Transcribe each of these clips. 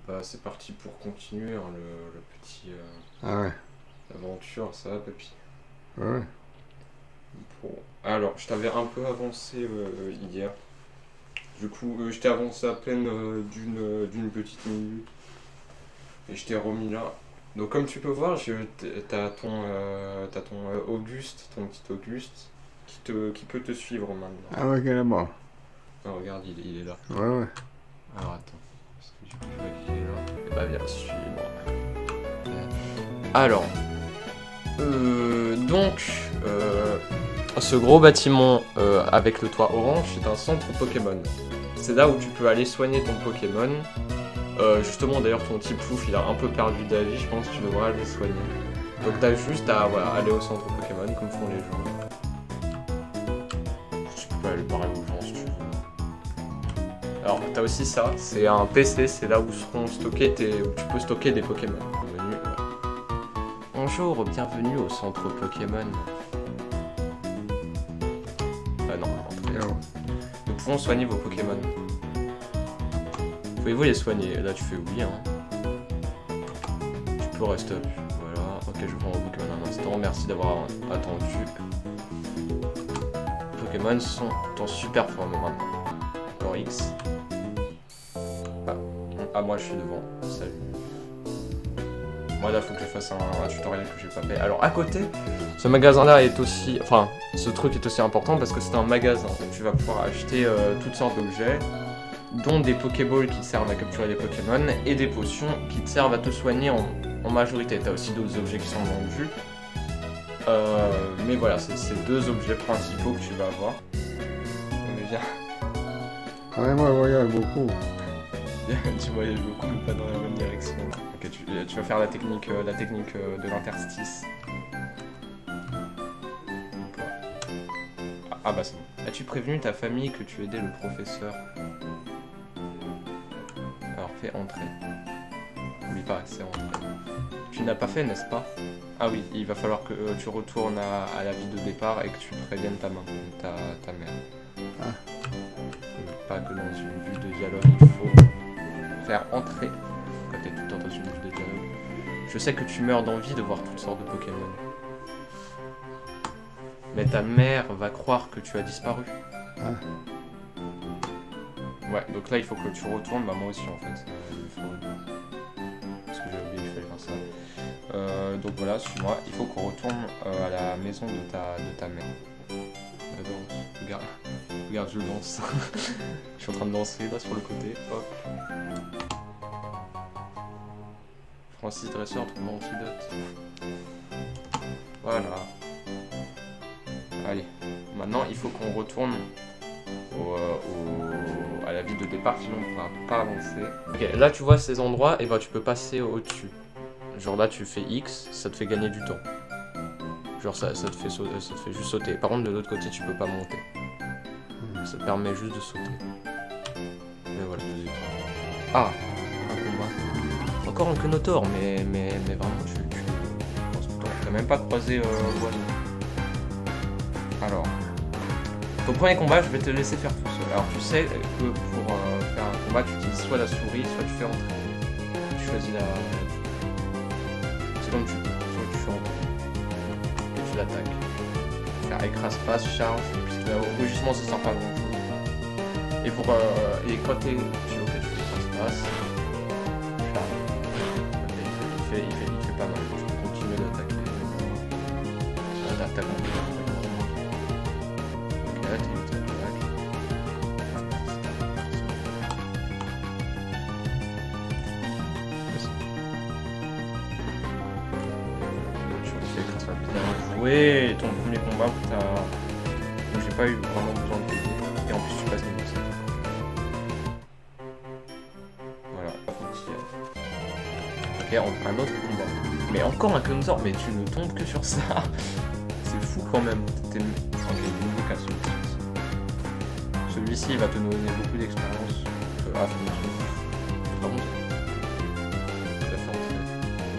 Bah, c'est parti pour continuer hein, le petit Ah ouais, aventure, ça va, papy. ouais. Bon. Alors, je t'avais un peu avancé hier. Du coup, je t'ai avancé à peine d'une petite minute. Et je t'ai remis là. Donc, comme tu peux voir, t'as ton Auguste, ton petit Auguste, qui peut te suivre maintenant. Ah ouais, carrément. Ah, regarde, il est là. Ouais, ouais. Alors, attends. Parce que du coup, je vois qu'il est là. Et bah, viens, suis-moi. Alors, donc, ce gros bâtiment avec le toit orange, c'est un centre Pokémon. C'est là où tu peux aller soigner ton Pokémon. Justement, d'ailleurs, ton petit Plouf, il a un peu perdu d'avis, je pense que tu devras le soigner. Donc t'as juste à voilà, aller au centre Pokémon, comme font les gens. Tu peux aller parler aux gens si tu veux. Alors, t'as aussi ça, c'est un PC, c'est là où seront stockés où tu peux stocker des Pokémon. Menu, voilà. Bonjour, bienvenue au centre Pokémon. Ah non, entrez. Ah ouais. Nous pouvons soigner vos Pokémon. Pouvez-vous les soigner? Là, tu fais oui, hein. Tu peux rester. Voilà. Ok, je prends vos Pokémon un instant. Merci d'avoir attendu. Les Pokémon sont en super forme maintenant. Encore X. Ah, moi, je suis devant. Salut. Moi, là, faut que je fasse un tutoriel que j'ai pas fait. Alors, à côté, ce magasin-là est aussi... Enfin, ce truc est aussi important parce que c'est un magasin. Donc, tu vas pouvoir acheter toutes sortes d'objets, dont des Pokéballs qui servent à capturer des Pokémon et des potions qui te servent à te soigner en majorité. T'as aussi d'autres objets qui sont vendus. Mais voilà, c'est ces deux objets principaux que tu vas avoir. Mais viens, Ah ouais, moi, je voyage beaucoup. tu voyages beaucoup, mais pas dans la bonne direction. Ok, tu vas faire la technique de l'interstice. Ah bah c'est bon. As-tu prévenu ta famille que tu aidais le professeur? Alors fais entrer. N'oublie pas, c'est entrer. Tu n'as pas fait, n'est-ce pas? Ah oui, il va falloir que tu retournes à la vie de départ et que tu préviennes ta mère. Ah. N'oublie pas que dans une vue de dialogue, il faut faire entrer quand t'es tout le temps dans une vue de dialogue. Je sais que tu meurs d'envie de voir toutes sortes de Pokémon. Mais ta mère va croire que tu as disparu. Ah. Ouais, donc là il faut que tu retournes, bah moi aussi en fait. Parce que j'ai oublié qu'il fallait faire ça. Donc voilà, suis-moi, il faut qu'on retourne à la maison de ta mère. Danse. Regarde, je danse. Je suis en train de danser là sur le côté. Hop. Francis Dresseur trouve l'antidote. Voilà. Allez, maintenant il faut qu'on retourne à la ville de départ, sinon on ne pourra pas avancer. Ok, là tu vois ces endroits, et bah tu peux passer au-dessus. Genre là tu fais X, ça te fait gagner du temps. Genre ça te fait juste sauter. Par contre de l'autre côté tu peux pas monter. Ça te permet juste de sauter. Mais voilà. Ah, un combat. Encore un Kenotor, mais vraiment tu t'as même pas croisé Wally. Alors, ton premier combat, je vais te laisser faire tout seul. Alors, tu sais que pour faire un combat, tu utilises soit la souris, soit tu fais entrer. Tu choisis la. C'est comme tu veux. Soit tu fais entrer. Et tu l'attaques. Faire écrase passe, charge, puisque là, au rugissement, ça sert pas à grand chose. Et pour. Et quand t'es. Tu fais écrase passe. Charge. Ok, il fait pas mal. Tu peux continuer d'attaquer. T'as compris. Ouais, ton premier combat où j'ai pas eu vraiment besoin de t'aider. Et en plus tu passes niveau 7. Voilà, ok, un autre combat. Mais encore un Clownzor, mais tu ne tombes que sur ça. C'est fou quand même. Ok, nouveau cas celui-ci il va te donner beaucoup d'expérience. Par contre,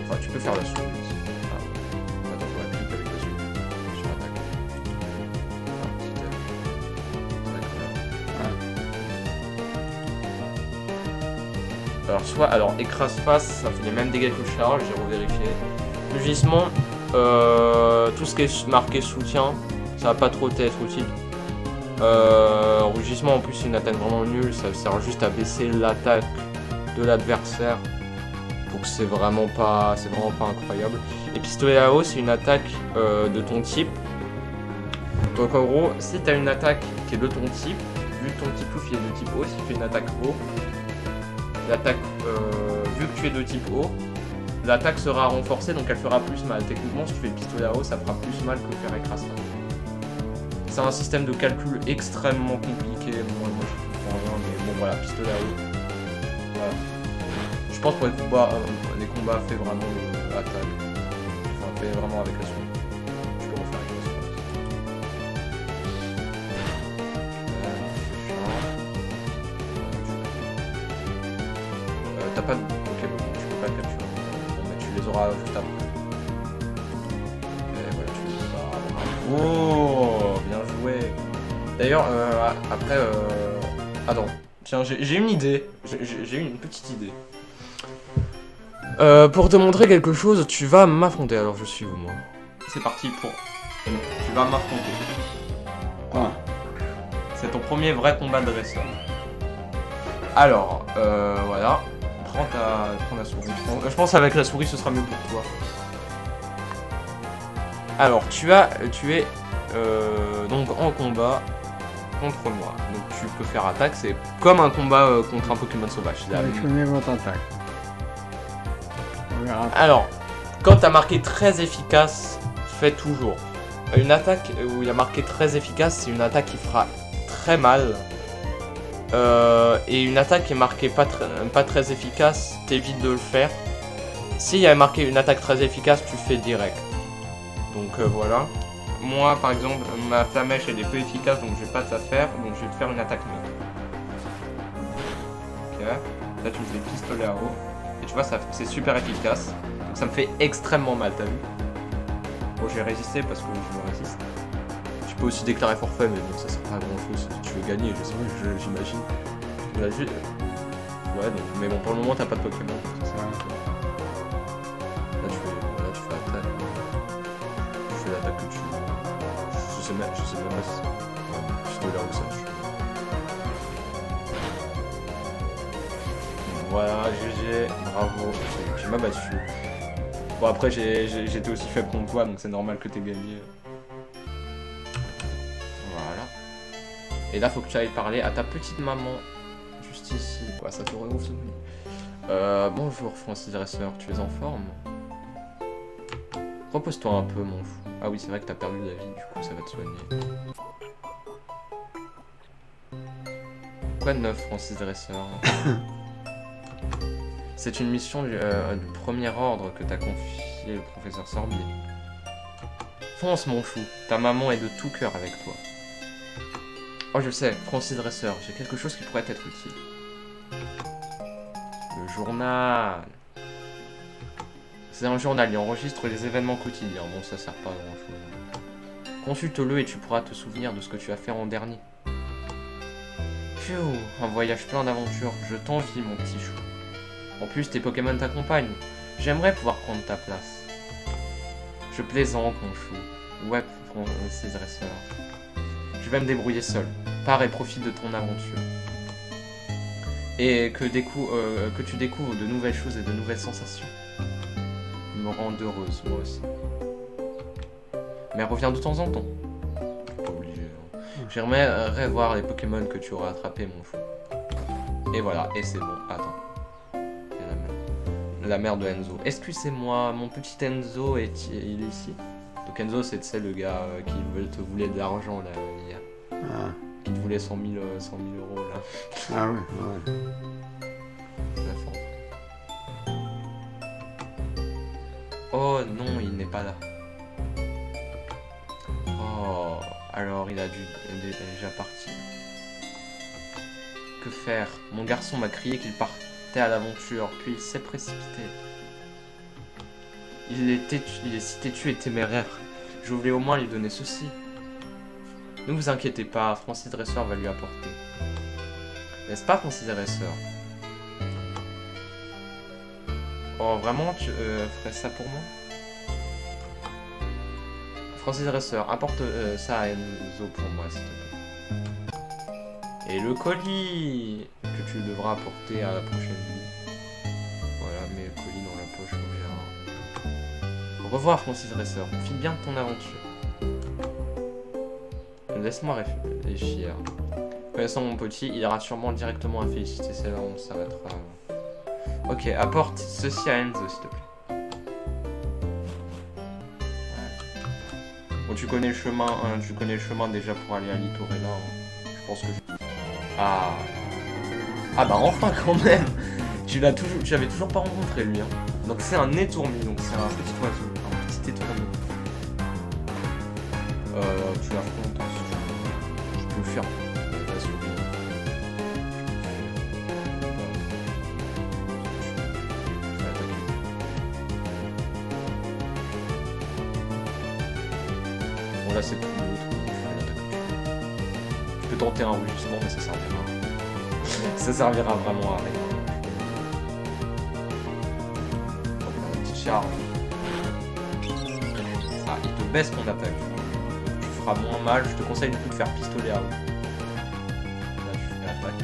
enfin, tu peux faire la souris. Attends, faut cliquer avec la souris. Sur attaque. Alors écrase-face, ça fait les mêmes dégâts que le charge, j'ai revérifié. Rugissement, tout ce qui est marqué soutien, ça va pas trop être utile. Rugissement en plus c'est une attaque vraiment nulle, ça sert juste à baisser l'attaque de l'adversaire. Donc c'est vraiment pas incroyable. Et pistolet à eau c'est une attaque de ton type. Donc en gros, si tu as une attaque qui est de ton type, vu que ton type ouf il est de type eau, si tu fais une attaque eau, l'attaque, vu que tu es de type eau, l'attaque sera renforcée donc elle fera plus mal. Techniquement si tu fais pistolet à eau ça fera plus mal que faire écrase. C'est un système de calcul extrêmement compliqué, moi je comprends rien mais bon voilà, pistolet à eau. Voilà. Je pense pour les combats faits vraiment attaque, enfin fait vraiment avec la souris. Je peux refaire avec la souris. T'as pas de... Ok, bon, tu peux pas le capturer. Bon, mais tu les auras juste après. Et voilà, tu les auras avant. Oh, bien joué. D'ailleurs, après... Attends, tiens, j'ai une idée. J'ai une petite idée. Pour te montrer quelque chose, tu vas m'affronter. Alors, je suis où, moi? C'est parti pour... Tu vas m'affronter. Ah. C'est ton premier vrai combat de dresseur. Alors, voilà. Prends la souris. Je pense avec la souris ce sera mieux pour toi. Alors tu es donc en combat contre moi. Donc tu peux faire attaque, c'est comme un combat contre un Pokémon sauvage. Sélectionnez votre attaque. On verra. Alors, quand tu as marqué très efficace, fais toujours. Une attaque où il y a marqué très efficace, c'est une attaque qui fera très mal. Et une attaque qui est marquée pas très efficace, t'évites de le faire. S'il y a marqué une attaque très efficace, tu fais direct. Donc voilà. Moi par exemple, ma flamèche elle est peu efficace donc je vais pas te la faire, donc je vais te faire une attaque neutre. Ok. Là tu me fais pistolet à eau. Et tu vois, c'est super efficace. Donc ça me fait extrêmement mal, t'as vu? Bon, j'ai résisté parce que je me résiste. Tu peux aussi déclarer forfait, mais bon, ça sert pas à grand chose. Tu veux gagner, j'imagine. Ouais, donc, mais bon, pour le moment, t'as pas de Pokémon. C'est ça. Là, tu fais attaque. Tu fais l'attaque que tu veux. Je sais même pas si c'est. Juste là où ça tue. Voilà, GG, bravo. Tu m'as battu. Bon, après, j'étais aussi faible contre toi, donc c'est normal que t'aies gagné. Et là, faut que tu ailles parler à ta petite maman, juste ici. Ouais, ça te réouvre ce bruit. Bonjour, Francis Dresseur, tu es en forme? Repose-toi un peu, mon fou. Ah oui, c'est vrai que t'as perdu la vie, du coup, ça va te soigner. Quoi de neuf, Francis Dresseur? C'est une mission du premier ordre que t'a confié le professeur Sorbier. Fonce, mon fou, ta maman est de tout cœur avec toi. Oh, je sais, Francis Dresseur, j'ai quelque chose qui pourrait être utile. Le journal. C'est un journal, il enregistre les événements quotidiens. Bon, ça sert pas à grand chose. Consulte-le et tu pourras te souvenir de ce que tu as fait en dernier. Pfiou, un voyage plein d'aventures. Je t'envie, mon petit chou. En plus, tes Pokémon t'accompagnent. J'aimerais pouvoir prendre ta place. Je plaisante, mon chou. Ouais, Francis Dresseur. Je vais me débrouiller seul. Pars et profite de ton aventure. Et que tu découvres de nouvelles choses et de nouvelles sensations. Me rendent heureuse, moi aussi. Mais reviens de temps en temps. Pas obligé. Hein. J'aimerais voir les Pokémon que tu auras attrapés, mon fou. Et voilà, et c'est bon. Attends. La mère de Enzo. Excusez-moi, mon petit Enzo, il est ici? Donc Enzo, c'est le gars qui te voulait de l'argent là hier. Ah. Qui te voulait 100 000 euros là. Ah oui, ouais. Oh non, il n'est pas là. Oh, alors il a dû déjà partir. Que faire? Mon garçon m'a crié qu'il partait à l'aventure, puis il s'est précipité. Il est si têtu et téméraire. Je voulais au moins lui donner ceci. Ne vous inquiétez pas, Francis Dresseur va lui apporter. N'est-ce pas, Francis Dresseur? Oh, vraiment, tu ferais ça pour moi? Francis Dresseur, apporte ça à Enzo pour moi, s'il te plaît. Et le colis que tu devras apporter à la prochaine vie. Voilà, mets le colis dans la poche, on verra. Au revoir, Francis Dresseur. Profite bien de ton aventure. Laisse-moi réfléchir. Connaissant mon petit, il ira sûrement directement à féliciter, c'est là où on s'arrêtera. Ok, apporte ceci à Enzo, s'il te plaît. Bon, tu connais le chemin, hein, déjà pour aller à Litorella. Hein. Je pense que. Ah. Ah bah enfin quand même. Tu l'avais toujours pas rencontré lui. Hein. Donc c'est un étourmi, donc c'est un petit oiseau, un petit étourmi. Tu l'affrontes. Je peux le faire. La souris. Bon là c'est plus l'autre. Tu peux tenter un rugissement mais ça servira. Ça servira vraiment à rien. Un petit charge. Ah, il te baisse ton attaque. Tu feras moins mal. Je te conseille du coup de faire pistolet à eau. Là, je fais attaque.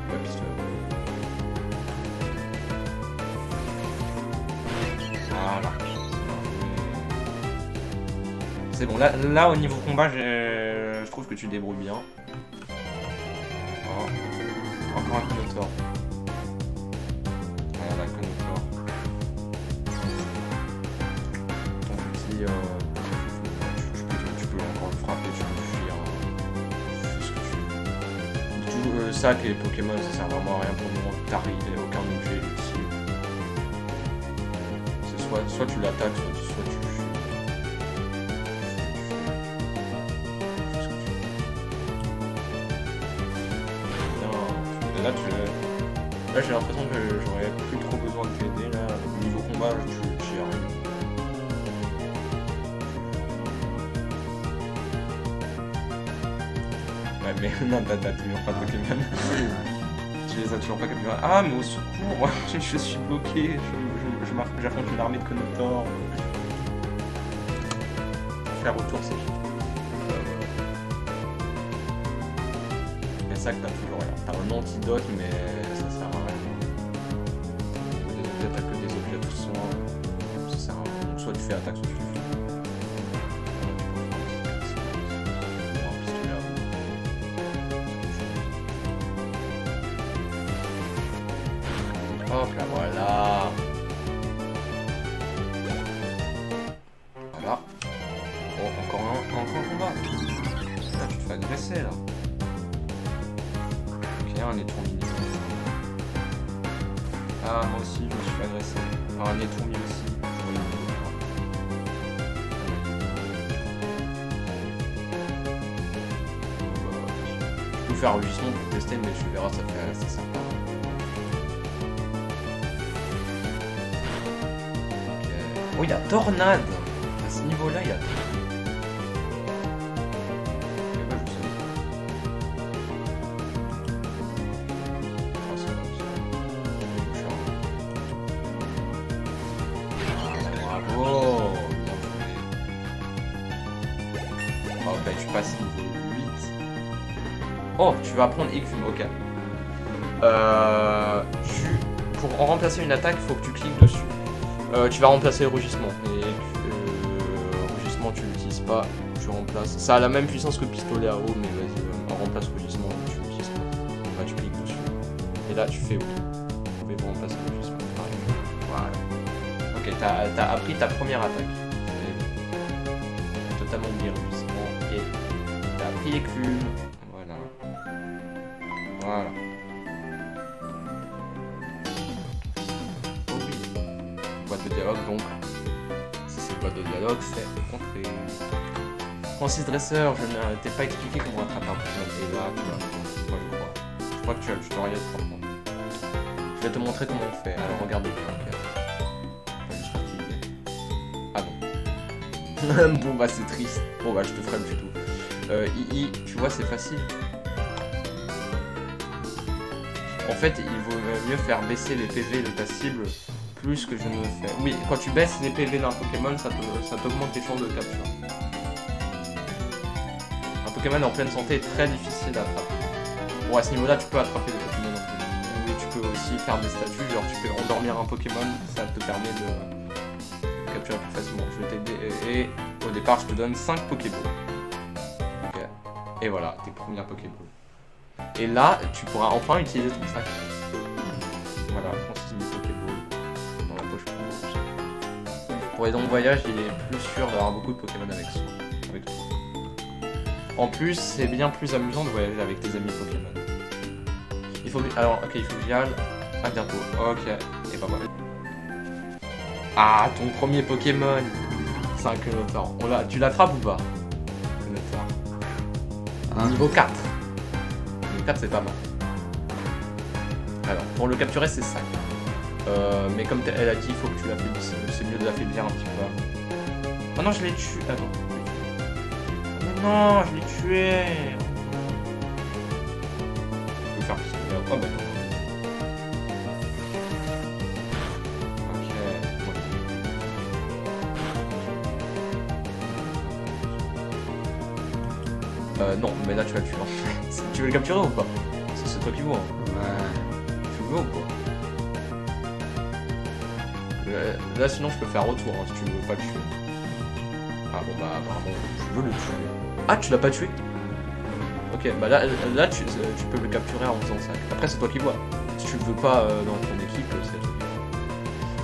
Ouais, pistolet. Voilà. C'est bon. Là, au niveau combat, je trouve que tu débrouilles bien. Oh. Encore un Conotor. Voilà, Conotor. Ton petit... tu peux encore le frapper, tu peux le fuir. Tu fais ce que tu veux. Tout ça, que les Pokémon, ça sert vraiment à rien pour le moment. T'as aucun objet utile. C'est soit tu l'attaques, soit tu le fuis. Là j'ai l'impression que j'aurais plus trop besoin de t'aider là. Au niveau combat, tu y arrives. Ouais mais non, t'as toujours pas de Pokémon. Tu les as toujours pas capturés. Ah mais au secours, je suis bloqué. J'affronte une armée de Conotor. Faire retour c'est juste. C'est ça que t'as toujours rien. T'as un antidote mais ça sert à rien. T'as que des objets de soin, ça sert à rien. Donc soit tu fais attaque, soit tu le fais. Hop là, voilà. Voilà. Oh, encore un combat. Là, tu te fais agresser là. Un étourmi. Ah, moi aussi, je me suis fait agresser par un étourmi aussi. Je peux faire un rugissement pour tester, mais tu verras, ça fait assez sympa. Okay. Oh, il y a Tornade. À ce niveau-là, il y a Tornade. Oh, tu vas prendre écume, ok. Pour en remplacer une attaque, il faut que tu cliques dessus. Tu vas remplacer le rugissement. Et rugissement, tu l'utilises pas, tu remplaces. Ça a la même puissance que le pistolet à eau, mais vas-y, on remplace rugissement, tu l'utilises pas. Bah, tu cliques dessus. Et là, tu fais oui. Vous pouvez remplacer le rugissement. Voilà. Ok, t'as appris ta première attaque. T'as totalement oublié le rugissement. Et t'as appris l'écume. Voilà. Oh oui. Boîte de dialogue donc. Si c'est boîte de dialogue, c'est rencontré. Francis Dresseur, je ne t'ai pas expliqué comment attraper un Pokémon. Et là, tu vas. Moi je crois. Je crois que tu as le tutoriel pour apprendre. Je vais te montrer comment on fait. Alors regarde bien. Ah bon. Bon bah c'est triste. Bon bah je te ferai le tuto. II, tu vois c'est facile. En fait, il vaut mieux faire baisser les PV de ta cible plus que je ne le fais. Oui, quand tu baisses les PV d'un Pokémon, ça t'augmente tes chances de capture. Un Pokémon en pleine santé est très difficile à attraper. Bon, à ce niveau-là, tu peux attraper des Pokémon en pleine santé. Oui, tu peux aussi faire des statuts, genre tu peux endormir un Pokémon, ça te permet de capturer plus facilement. Je vais t'aider et au départ, je te donne 5 Pokéballs. Ok. Et voilà, tes premières Pokéballs. Et là, tu pourras enfin utiliser ton sac. Voilà, je pense qu'il y a Pokéball dans la poche rouge. Pour les longs voyages, il est plus sûr d'avoir beaucoup de Pokémon avec soi. Avec toi. En plus, c'est bien plus amusant de voyager avec tes amis Pokémon. Il faut que... Alors, ok, il faut que j'y aille. À bientôt. Ok, et pas mal. Ah, ton premier Pokémon. C'est un Clonotar. Tu l'attrapes ou pas? Clonotar. Hein? Niveau 4. Niveau 4, c'est pas mal. Alors, pour le capturer, c'est 5. Mais comme elle a dit, il faut que tu l'affaiblisses. C'est mieux de l'affaiblir un petit peu avant. Oh non, je l'ai tué. Attends. Non, je l'ai tué. Je peux faire plus. Oh bah non. Ok. Non, mais là tu vas le tuer. Tu veux le capturer ou pas? C'est toi qui vois. Hein. Ouais. Tu veux ou pas? Là sinon je peux faire retour hein, si tu veux pas le tuer. Ah bon bah apparemment je veux le tuer. Ah tu l'as pas tué? Ok bah là tu peux le capturer en faisant ça. Après c'est toi qui vois. Si tu le veux pas dans ton équipe c'est toi.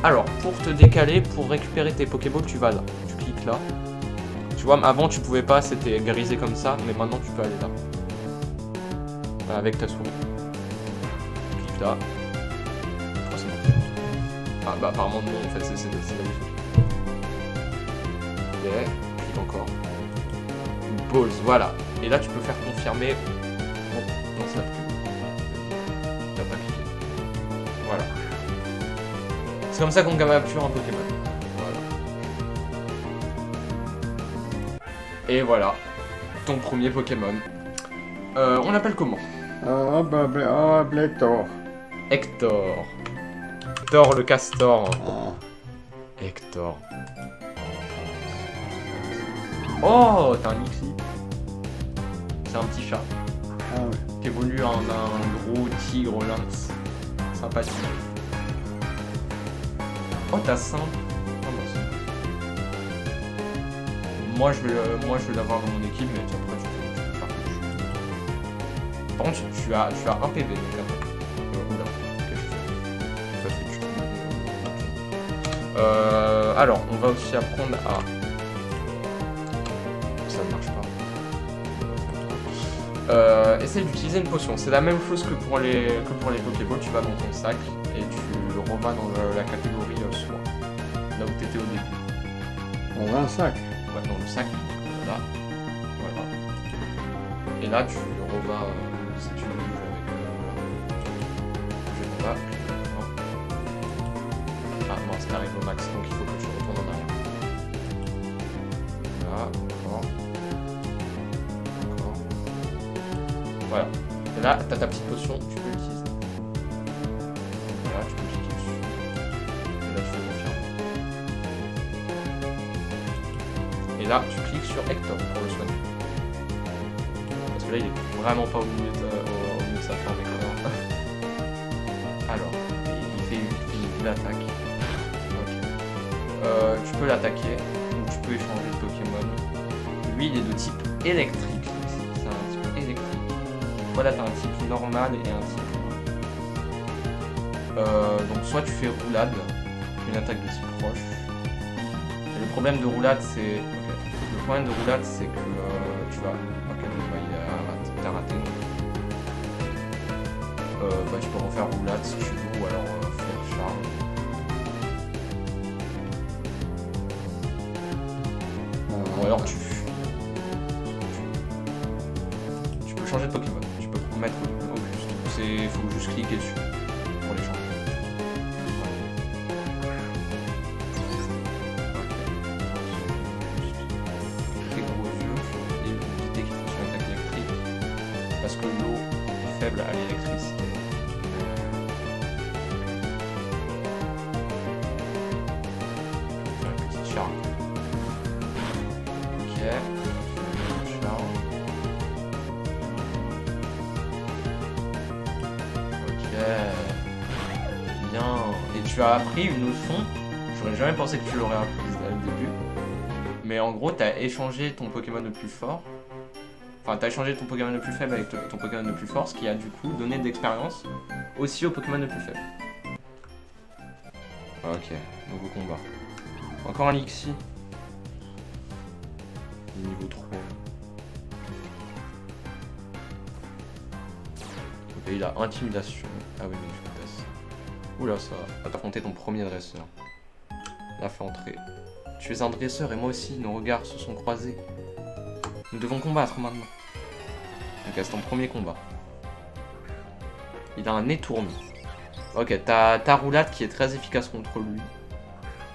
Alors pour te décaler, pour récupérer tes Pokéballs tu vas là. Tu cliques là. Tu vois avant tu pouvais pas, c'était grisé comme ça, mais maintenant tu peux aller là. Avec ta souris. Tu cliques là. Ah bah apparemment non en fait c'est magnifique. Ok, clique encore. Balls, voilà. Et là tu peux faire confirmer. Bon, non ça n'a plus. T'as pas cliqué. Voilà. C'est comme ça qu'on capture un Pokémon. Voilà. Et voilà. Ton premier Pokémon. On l'appelle comment? Blétor. Hector. Hector le castor. Oh. Hector. Oh, t'as un Nixie. C'est un petit chat Ah ouais. qui évolue en un gros tigre lynx. Sympathique. Oh, t'as 5. Oh, bah, moi, je vais l'avoir dans mon équipe, mais après, tu peux faire quelque chose. Par contre, tu as un PV, donc attends. Oula, qu'est-ce que je fais? Alors, on va aussi apprendre à... Ça ne marche pas. Essaye d'utiliser une potion. C'est la même chose que pour les Pokéballs. Tu vas dans ton sac et tu le revas dans la catégorie soin. Là où tu étais au début. On a un sac. Ouais, dans le sac. Là. Voilà. Et là, tu le revas si tu veux jouer avec... Je ne pas. Ah non, c'est arrivé au max, donc il faut que tu retournes en arrière. Là, encore. Encore. Voilà. Et là, t'as ta petite potion, tu peux l'utiliser. Là, tu peux cliquer dessus. Et là, tu fais confirmer. Et là, tu cliques sur Hector pour le soigner. Parce que là, il est vraiment pas au milieu de sa forme Hector. Alors, il fait une attaque. Tu peux l'attaquer, ou tu peux échanger de Pokémon. Lui, il est de type électrique. C'est un type électrique. Voilà, t'as un type normal et un type. Donc, soit tu fais roulade, une attaque de type proche. Et le problème de roulade, c'est. Okay. Le problème de roulade, c'est que tu vas. Ok, t'as raté. Bah, tu peux refaire roulade si tu veux, ou alors faire charme. Ou alors tu peux changer de Pokémon, tu peux mettre Auguste. Il faut juste cliquer dessus pour les changer. Très gros yeux, et éviter qu'il fasse une attaque électrique. Parce que l'eau est faible à l'électricité. tu as appris une leçon. J'aurais jamais pensé que tu l'aurais apprise dès le début. Mais en gros, t'as échangé ton Pokémon le plus fort. Enfin, t'as échangé ton Pokémon le plus faible avec ton Pokémon le plus fort, ce qui a du coup donné de l'expérience aussi au Pokémon le plus faible. Ok, nouveau combat. Encore un Lixie. Niveau 3. Ok, il a intimidation. Ah oui, mais je passe. Oula, ça va t'affronter ton premier dresseur. La fait entrer. Tu es un dresseur et moi aussi, nos regards se sont croisés. Nous devons combattre maintenant. Ok, c'est ton premier combat. Il a un nez tourné. Ok, t'as ta roulade qui est très efficace contre lui.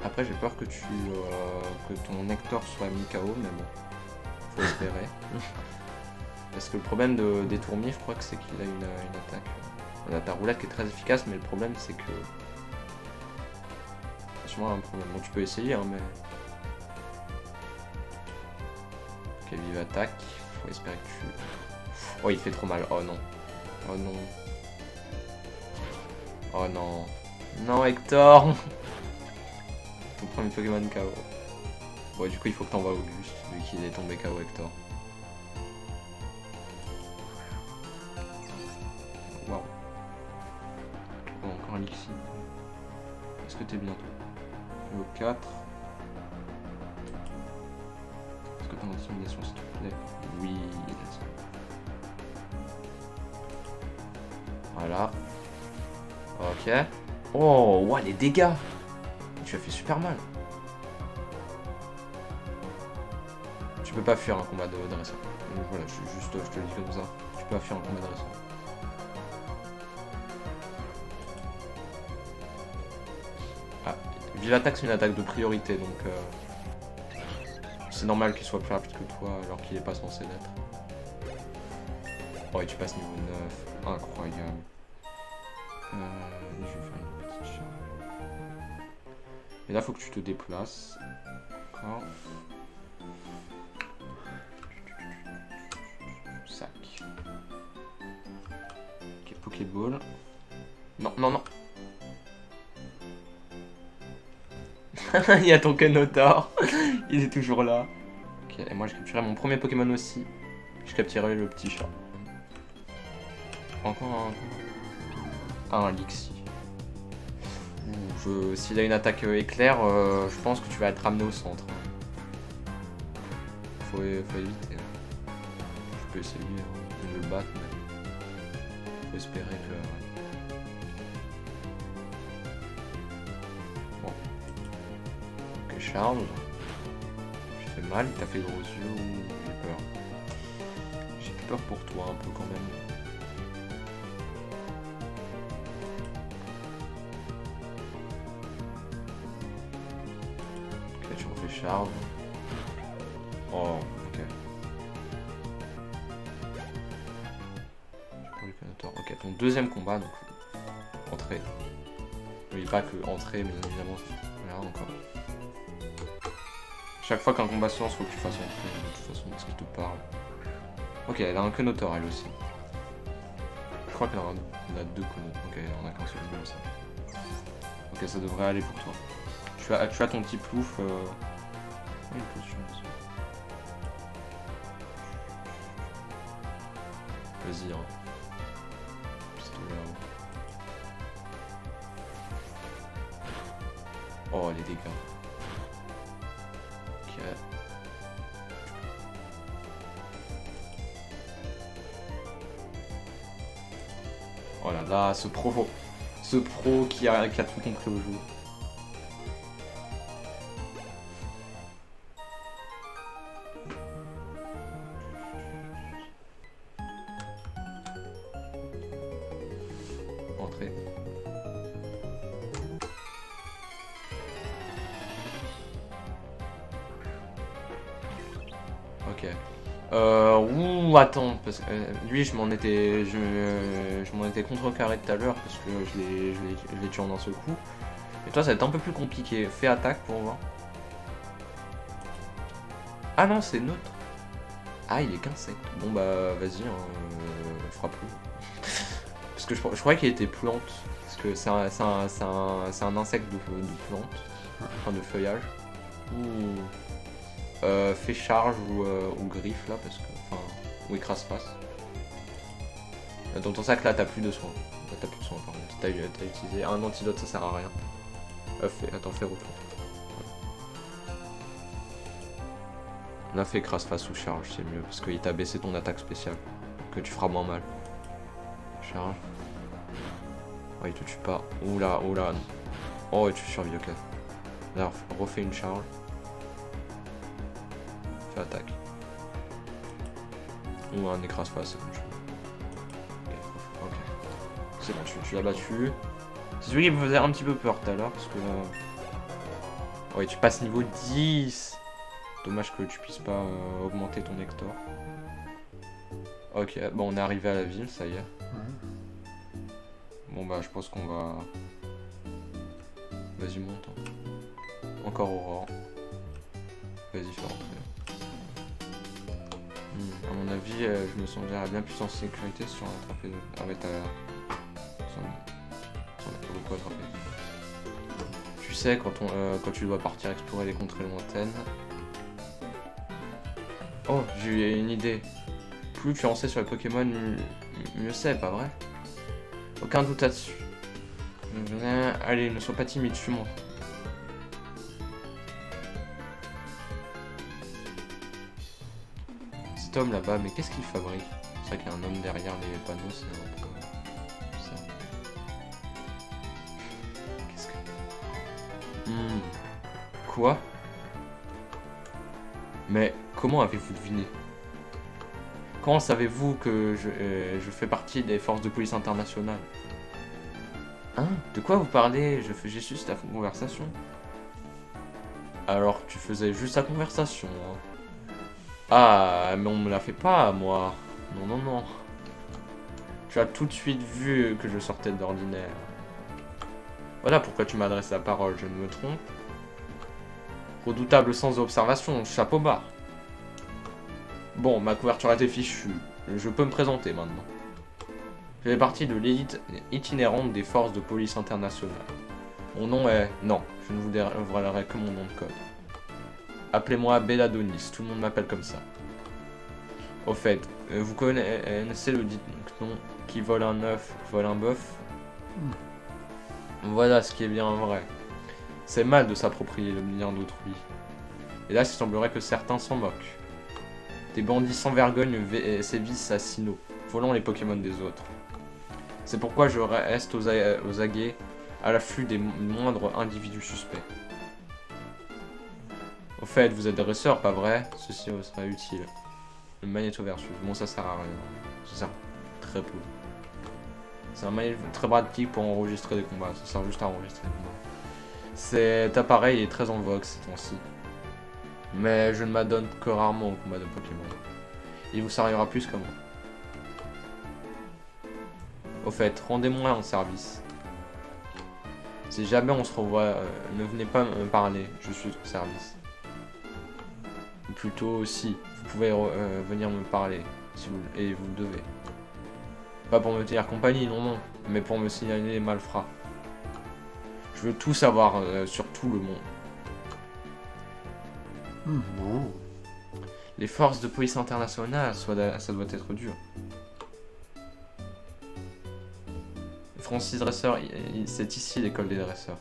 Après, j'ai peur que que ton Nectar soit mis KO, mais bon. Faut espérer. Parce que le problème des tourmiers, je crois que c'est qu'il a une attaque. On a ta roulade qui est très efficace, mais le problème c'est que... C'est sûrement un problème. Bon, tu peux essayer, hein, mais... Ok, vive attaque. Faut espérer que tu... Oh, il fait trop mal. Oh non. Oh non. Oh non. Non, Hector. Ton premier Pokémon KO. Bon, du coup, il faut que t'envoies Auguste, vu qu'il est tombé KO Hector. Waouh. Bon, encore un Lixie. Est-ce que t'es bien, toi? Niveau 4. Est-ce que t'as une intimidation, s'il te plaît? Oui. Voilà. Ok. Oh, ouais, les dégâts. Tu as fait super mal. Tu peux pas fuir un combat de dresseur. Voilà, je te le dis comme ça. Tu peux pas fuir un combat de dresseur. Ah, vive attaque, c'est une attaque de priorité, donc c'est normal qu'il soit plus rapide que toi alors qu'il est pas censé l'être. Oh, et tu passes niveau 9. Incroyable. Je vais faire une petite charge. Et là, faut que tu te déplaces. D'accord. Sac. Ok, Pokéball. Non, non, non. Il y a ton Kenotor. Il est toujours là. Ok, et moi, je capturerai mon premier Pokémon aussi. Je capturerai le petit chat. Encore un Lixie. S'il a une attaque éclair, je pense que tu vas être ramené au centre. Faut éviter. Je peux essayer de le battre, mais faut espérer que... Bon. Ok, charge. Tu fais mal, il t'a fait gros yeux ou j'ai peur? J'ai peur pour toi un peu quand même. Charge. Oh, ok. Ok, ton deuxième combat, donc entrée. Oui, pas que entrée, mais évidemment. Voilà, encore. Chaque fois qu'un combat se lance, faut que tu fasses entrer, de toute façon, parce qu'il te parle. Ok, elle a un Kenotor, elle aussi. Je crois qu'elle en a deux Kenotor. Ok, elle en a qu'un seul, aussi. Ok, ça devrait aller pour toi. Tu as ton petit plouf. Une potion aussi. Vas-y, hein. Pistolet. Oh, les dégâts. Ok. Oh là là, ce pro qui a tout compris au jeu. Ok. Attends, parce que lui je m'en étais contrecarré tout à l'heure parce que je l'ai tué en un seul coup. Et toi ça va être un peu plus compliqué. Fais attaque pour voir. Ah non, c'est neutre. Ah, il est qu'insecte. Bon bah vas-y, frappe-le. Parce que je croyais qu'il était plante. Parce que c'est un insecte de plante. Enfin de feuillage. Ou fait charge ou griffe là parce que. Enfin. Ou écrase-face. Dans ton sac là t'as plus de soins. Là, t'as plus de soins par contre. T'as utilisé un antidote, ça sert à rien. Attends, fais retour. On a fait écrase-face ou charge, c'est mieux parce qu'il t'a baissé ton attaque spéciale. Que tu feras moins mal. Charge. Oh, il te tue pas. Oula, oula. Oh, tu survis, ok. D'ailleurs, refais une charge. Fais attaque. Ou un écrase-face, c'est comme tu veux. Ok. C'est bon, tu l'as battu. C'est celui qui me faisait un petit peu peur tout à l'heure parce que. Ouais, tu passes niveau 10. Dommage que tu puisses pas augmenter ton Hector. Ok, bon, on est arrivé à la ville, ça y est. Bon, bah, je pense qu'on va. Vas-y, monte. Encore Aurore. Vas-y, fais rentrer. À mon avis, je me sentirais bien plus en sécurité si on attrapait avec ta. Si on a beaucoup attrapé. Tu sais, quand tu dois partir explorer les contrées lointaines. Oh, j'ai une idée. Plus tu en sais sur les Pokémon, mieux c'est, pas vrai? Aucun doute là-dessus. Allez, ne sois pas timide, suis-moi. Cet homme là-bas, mais qu'est-ce qu'il fabrique? C'est vrai qu'il y a un homme derrière les panneaux, c'est un peu ça. Qu'est-ce que... Quoi? Mais comment avez-vous deviné? Comment savez-vous que je fais partie des forces de police internationales? Hein? De quoi vous parlez? J'ai juste la conversation. Alors tu faisais juste la conversation. Hein. Ah, mais on me la fait pas, moi. Non, non, non. Tu as tout de suite vu que je sortais de l'ordinaire. Voilà pourquoi tu m'adresses la parole, je ne me trompe. Redoutable sens d'observation, chapeau bas. Bon, ma couverture était fichue. Je peux me présenter maintenant. Je fais partie de l'élite itinérante des forces de police internationales. Mon nom est... Non, je ne vous dévoilerai que mon nom de code. Appelez-moi Belladonis, tout le monde m'appelle comme ça. Au fait, vous connaissez le dicton qui vole un œuf, vole un bœuf? Voilà ce qui est bien vrai. C'est mal de s'approprier le bien d'autrui. Et là, il semblerait que certains s'en moquent. Des bandits sans vergogne sévissent à Sinnoh, volant les Pokémon des autres. C'est pourquoi je reste aux aguets, à l'affût des moindres individus suspects. Au fait, vous êtes dresseur, pas vrai? Ceci serait utile. Le magnétoversus. Bon, ça sert à rien. Ça sert très peu. C'est un magnéto très pratique pour enregistrer des combats. Ça sert juste à enregistrer des combats. Cet appareil est très en vogue ces temps-ci. Mais je ne m'adonne que rarement au combat de Pokémon. Il vous servira plus que moi. Au fait, rendez-moi un service. Si jamais on se revoit, ne venez pas me parler, je suis au service. Ou plutôt, si, vous pouvez venir me parler, si vous, et vous le devez. Pas pour me tenir compagnie, non, non, mais pour me signaler les malfrats. Je veux tout savoir sur tout le monde. Bon. Les forces de police internationales, ça doit être dur. Francis Dresseur, c'est ici l'école des dresseurs.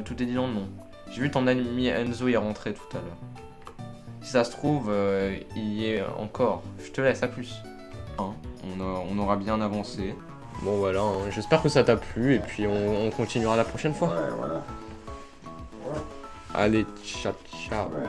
Tout est dit dans le nom. J'ai vu ton ami Enzo y rentrer tout à l'heure. Si ça se trouve, il y est encore. Je te laisse, à plus. Hein, on aura bien avancé. Bon voilà, hein, j'espère que ça t'a plu et puis on continuera la prochaine fois. Ouais, voilà. Allez, ciao ciao. Ouais.